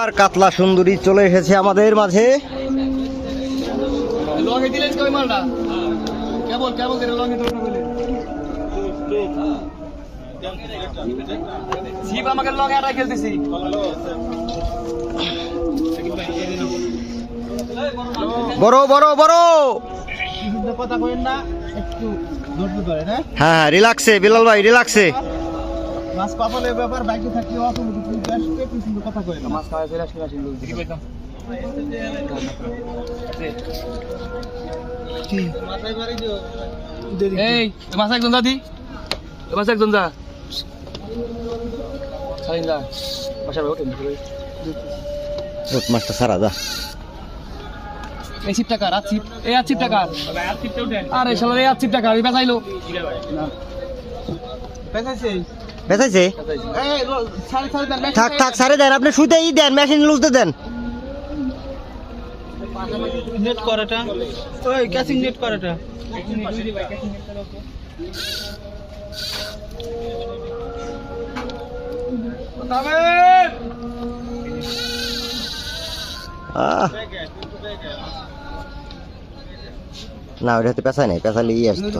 আর কাতলা সুন্দরী চলে এসেছে আমাদের মাঝে। বড় বড় বড় কথা কইেন না, একটু ধৈর্য ধরেন। হ্যাঁ হ্যাঁ, রিল্যাক্সে বিলাল ভাই, রিল্যাক্সে। মাছ কপালের ব্যাপার, বাইকে থাকলে অটোমেটিক কথা কইেন না। মাছ খাওয়া চলে আসলে দেখি কইতাম এই মাছ একজন দাদি, মাছ একজন যা সাইন যা বাসার ওঠেন মাছটা সারা দা। এই সিপ টাকা রাত সিপ, এই আট সিপ টাকা আরে শালা এই আট সিপ টাকা আমি বেচাইলো বেচাইছে বেচাইছে। এই সাড়ে সাড়ে দেন, থাক থাক, সারে দেন, আপনি শুইতেই দেন, মেশিন লুজতে দেন। নেট করাটা ওই ক্যাচিং নেট করাটা না ওটা হাতে পেঁচা নেই, পেঁচালে ই আসতো।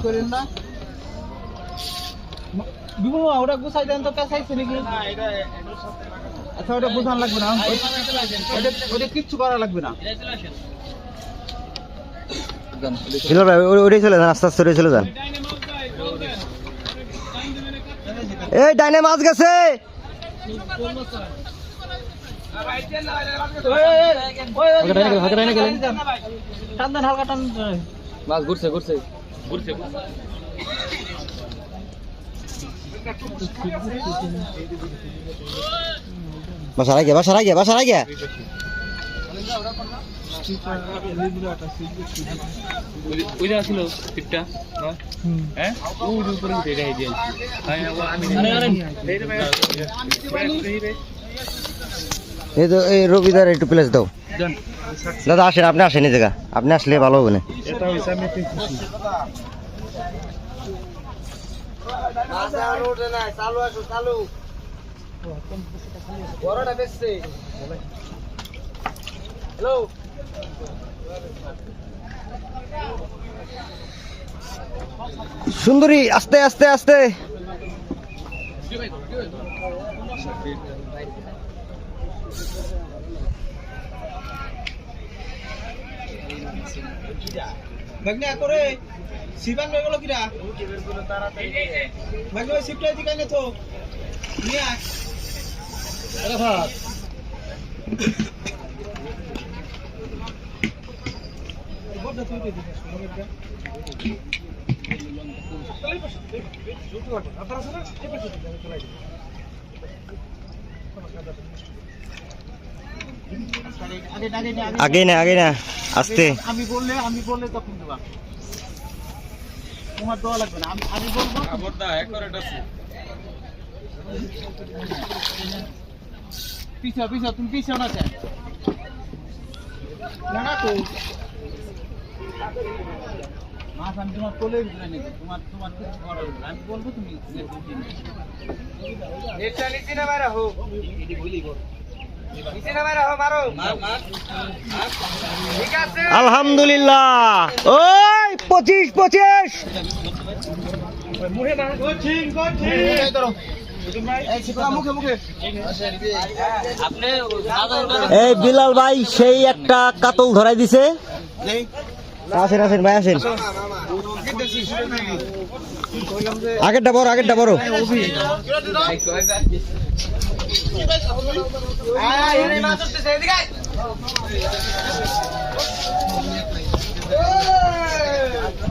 ওটা গুছাই দেন তো, পেঁচাইছে নাকি? আচ্ছা ওটা গুছান লাগবে না, ওটা কিচ্ছু করা লাগবে না। বিলাল ভাই ওটাই চলে যান, আস্তে আস্তে ওটাই চলে যান। এই ডাইনে মাছ গেছে। হালকা টান, মাছ ঘুরছে ঘুরছে ঘুরছে। বাসার আগে, বাসার আগে, বাসার আগে। ছিল টিপটা, হ্যাঁ ওই উপরে উঠে রেখে দিয়েছি। এই তো এই রবিদার একটু প্লেস দাও দাদা। আসেন, আপনি আসেন এই জায়গা, আপনি আসলে ভালো হবে না। সুন্দরী আস্তে আস্তে আস্তে। ভাগ্নে করে সিবান হয়ে গেল কিরা, ভাগ্নে ওই সিপটা দিকে নে তো নিয়ে আয়। আরে ভাত বড়টা তুই দিবি মনেটা আপনারা শুনে এই পাশে চলাই দিই। আগে না, আগে না, আস্তে। আমি বললে তখন দেবা, তোমার দেওয়া লাগবে না। আমি বলবো খবরটা এক করে আছে। পিছা পিছা তুমি পিছা না চাই না না তো মাছ আমি তোমার কোলে ভিতরে নেব, তোমার কিছু করার নেই। আমি বলবো তুমি এটা নিচে না মারা হো, এটি বলি গো নিচে না মারা হো, মারো ঠিক আছে। আলহামদুলিল্লাহ। ওই 25 25। মুখে মার কোচিং কোচিং ধরো এই সিপা মুখে মুখে। আপনি এই বিলাল ভাই সেই একটা কাতল ধরাই দিছে। আসেন আসেন ভাই, আসেন। আগেরটা বড়, আগেরটা বড়।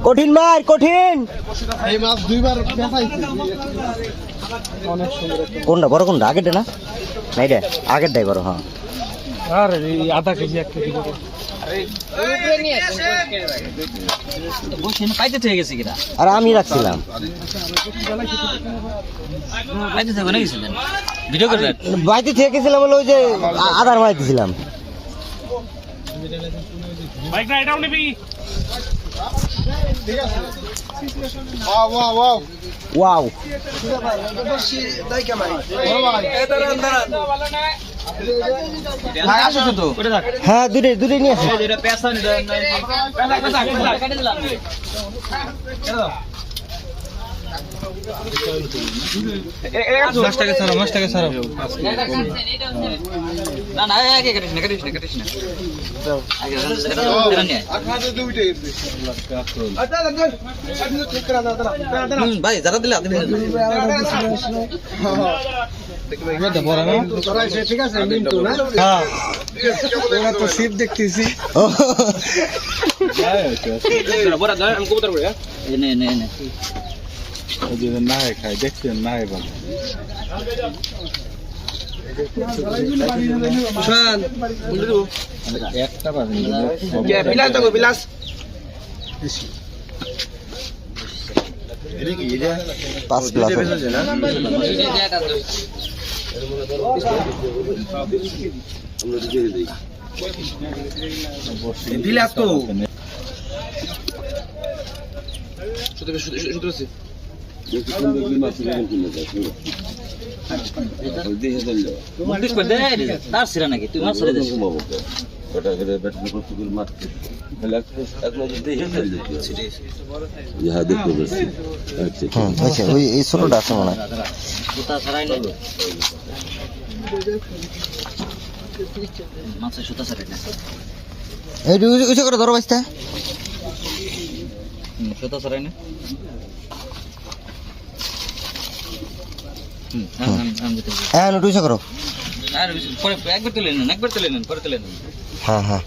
কঠিন মার, কঠিন। এই মাছ দুইবার দেখাইছি। অনেক সুন্দর। কোনটা বড়, কোনটা আগেরটা না? না এটা আগেরটাই বড়। হ্যাঁ আরে আধা কেজি 1 কেজি করে পাইতে থেকে গেছে কিনা। আর আমি রাখছিলাম পাইতে থেকে গেছিলেন ভিডিও করে বাইতে থেকে গেছিলাম, বলে ওই যে আধার মাইতেছিলাম। বাইক না এটাও নিবি। ঠিক আছে। Wow wow wow wow. ভাই দাই কেমন ভাই, এই দাঁড়ান দাঁড়ান। ভাই আসছে তো হ্যাঁ দুটোই নিয়ে আসেন। এটা পেশা নি পেশা কেটে দিলাম মাছটাকে ছাড়ো না না আগে কাটিস না আগে ভাই যারা দিলে আপনি ঠিক আছে মিন্টু না হ্যাঁ ওরা তো সিট দেখতেছি বড় দাও আমি কবুতর করে নে না খাই দেখছেন না বল শান বন্ধু একটা পাবেন কে বিলাস দাও বিলাস পাঁচ প্লাস বিলাস তো শুধু তার সিরা নাকি তুই মাছ ছেড়ে দিস ওই এই ছোটটা আছে মনে হয়। সুতা ছাড়াই নেই মাছের সুতা ছাড়াই না এই উঁচু করে ধরো বাইসটা। সুতা ছাড়াই না হ্যাঁ উঁচু করো। আর পরে একবার তুলে নেন পরে তুলে নেন হ্যাঁ হ্যাঁ